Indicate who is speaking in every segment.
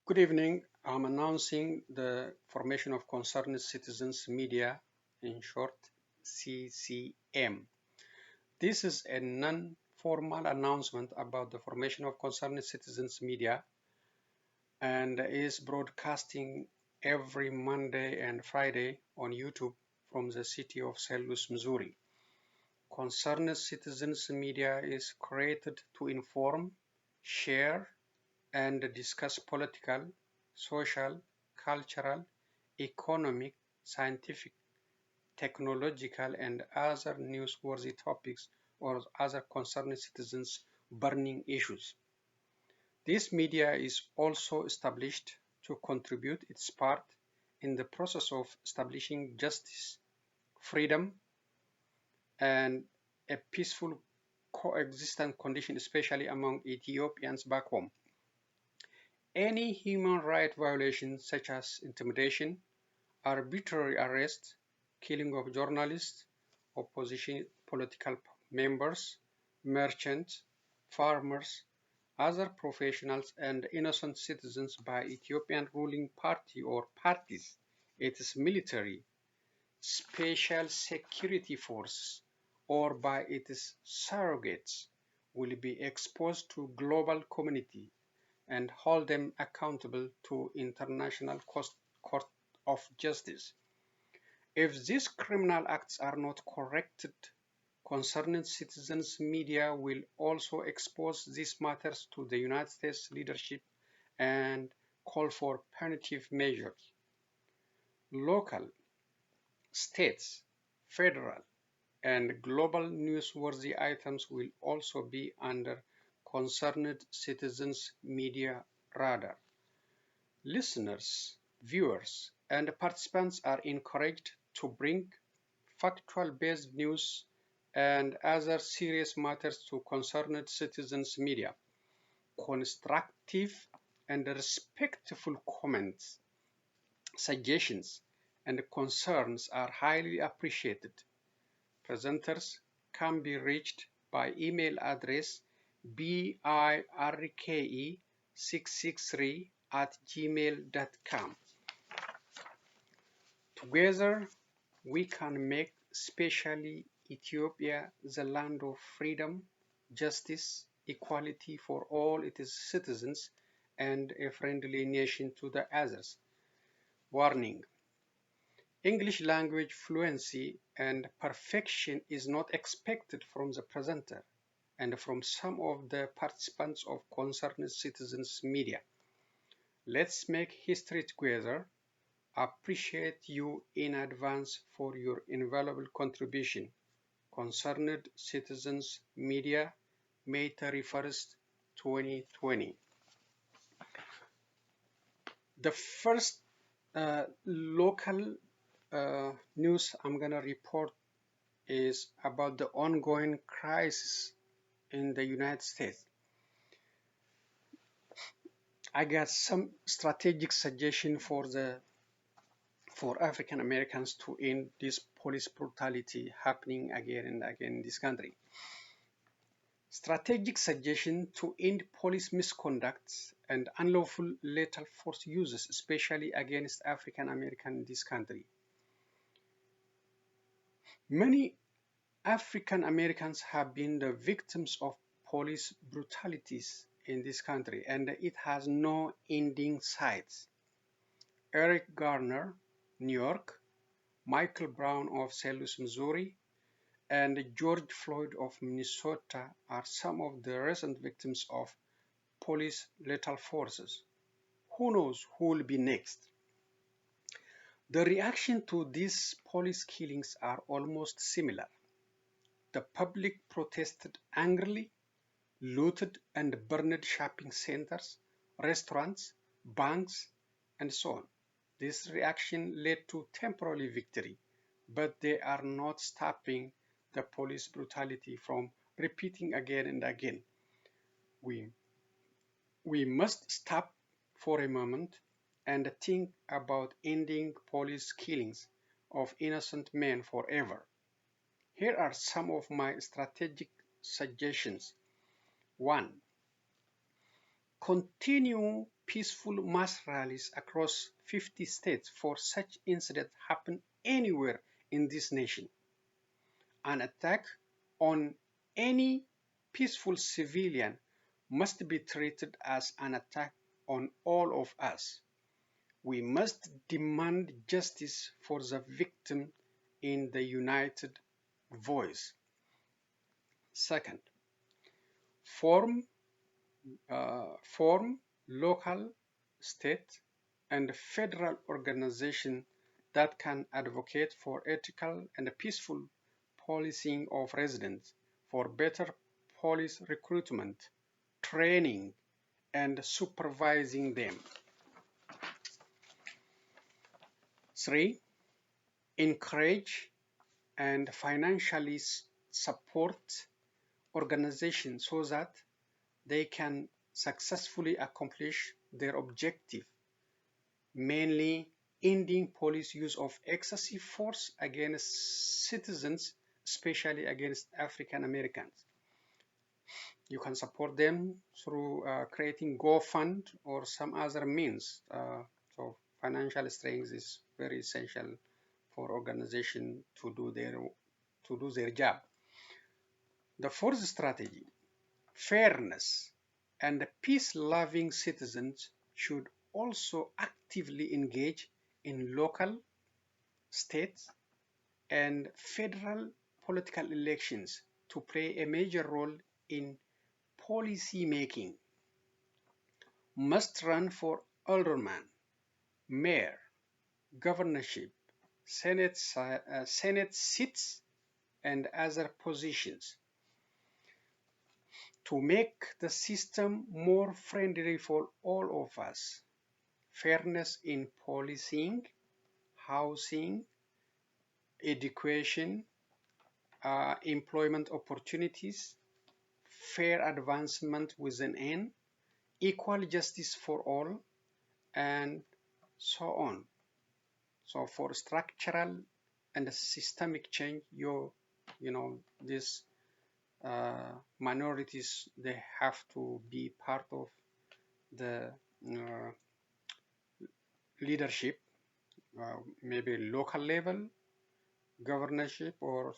Speaker 1: Good evening. I'm announcing the formation of Concerned Citizens Media, in short, C.C.M. This is a non-formal announcement about the formation of Concerned Citizens Media and is broadcasting every Monday and Friday on YouTube from the city of St. Louis, Missouri. Concerned Citizens Media is created to inform, share, and discuss political, social, cultural, economic, scientific, technological, and other newsworthy topics or other concerning citizens' burning issues. This media is also established to contribute its part in the process of establishing justice, freedom, and a peaceful coexistence condition, especially among Ethiopians back home. Any human rights violation such as intimidation, arbitrary arrest, killing of journalists, opposition political members, merchants, farmers, other professionals, and innocent citizens by Ethiopian ruling party or parties, its military, special security forces, or by its surrogates will be exposed to global community and hold them accountable to International Court of Justice. If these criminal acts are not corrected, concerned citizens media will also expose these matters to the United States leadership and call for punitive measures. Local, states, federal, and global newsworthy items will also be under concerned citizens media radar. Listeners, viewers, and participants are encouraged to bring factual-based news and other serious matters to concerned citizens media. Constructive and respectful comments, suggestions, and concerns are highly appreciated. Presenters can be reached by email address birke663@gmail.com. Together, we can make especially Ethiopia the land of freedom, justice, equality for all its citizens, and a friendly nation to the others. Warning: English language fluency and perfection is not expected from the presenter and from some of the participants of Concerned Citizens Media. Let's make history together. Appreciate you in advance for your invaluable contribution. Concerned Citizens Media, May 31st, 2020. The first local news I'm going to report is about the ongoing crisis in the United States. I got some strategic suggestion for African Americans to end this police brutality happening again and again in this country. Strategic suggestion to end police misconducts and unlawful lethal force uses, especially against African Americans in this country. Many African Americans have been the victims of police brutalities in this country, and it has no ending sights. Eric Garner, New York, Michael Brown of St. Louis, Missouri, and George Floyd of Minnesota are some of the recent victims of police lethal forces. Who knows who will be next? The reaction to these police killings are almost similar. The public protested angrily, looted and burned shopping centers, restaurants, banks, and so on. This reaction led to temporary victory, but they are not stopping the police brutality from repeating again and again. We must stop for a moment and think about ending police killings of innocent men forever. Here are some of my strategic suggestions. 1. Continue peaceful mass rallies across 50 states for such incidents happen anywhere in this nation. An attack on any peaceful civilian must be treated as an attack on all of us. We must demand justice for the victim in the united voice. Second, form local, state, and federal organizations that can advocate for ethical and peaceful policing of residents, for better police recruitment, training, and supervising them. 3. Encourage and financially support organizations so that they can successfully accomplish their objective, mainly ending police use of excessive force against citizens, especially against African Americans. You can support them through creating GoFund or some other means. So financial strength is very essential for organization to do their job. The fourth strategy, fairness and peace-loving citizens should also actively engage in local, state, and federal political elections to play a major role in policy making. Must run for alderman, mayor, governorship, Senate seats, and other positions to make the system more friendly for all of us. Fairness in policing, housing, education, employment opportunities, fair advancement with an end, equal justice for all, and so on. So for structural and systemic change, these minorities, they have to be part of the leadership, maybe local level, governorship, or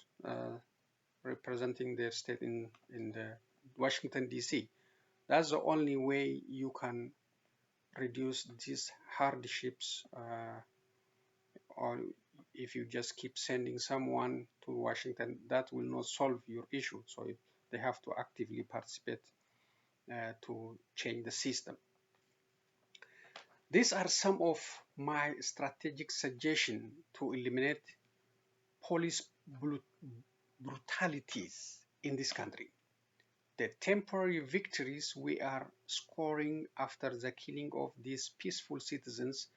Speaker 1: representing their state in the Washington, D.C. That's the only way you can reduce these hardships, or if you just keep sending someone to Washington, that will not solve your issue. So they have to actively participate to change the system. These are some of my strategic suggestions to eliminate police brutalities in this country. The temporary victories we are scoring after the killing of these peaceful citizens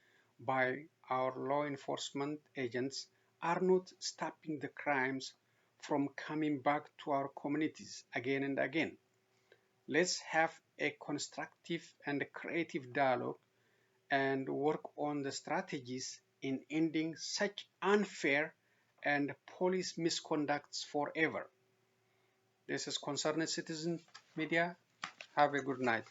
Speaker 1: by our law enforcement agents are not stopping the crimes from coming back to our communities again and again. Let's have a constructive and creative dialogue and work on the strategies in ending such unfair and police misconducts forever. This is Concerned Citizen Media. Have a good night.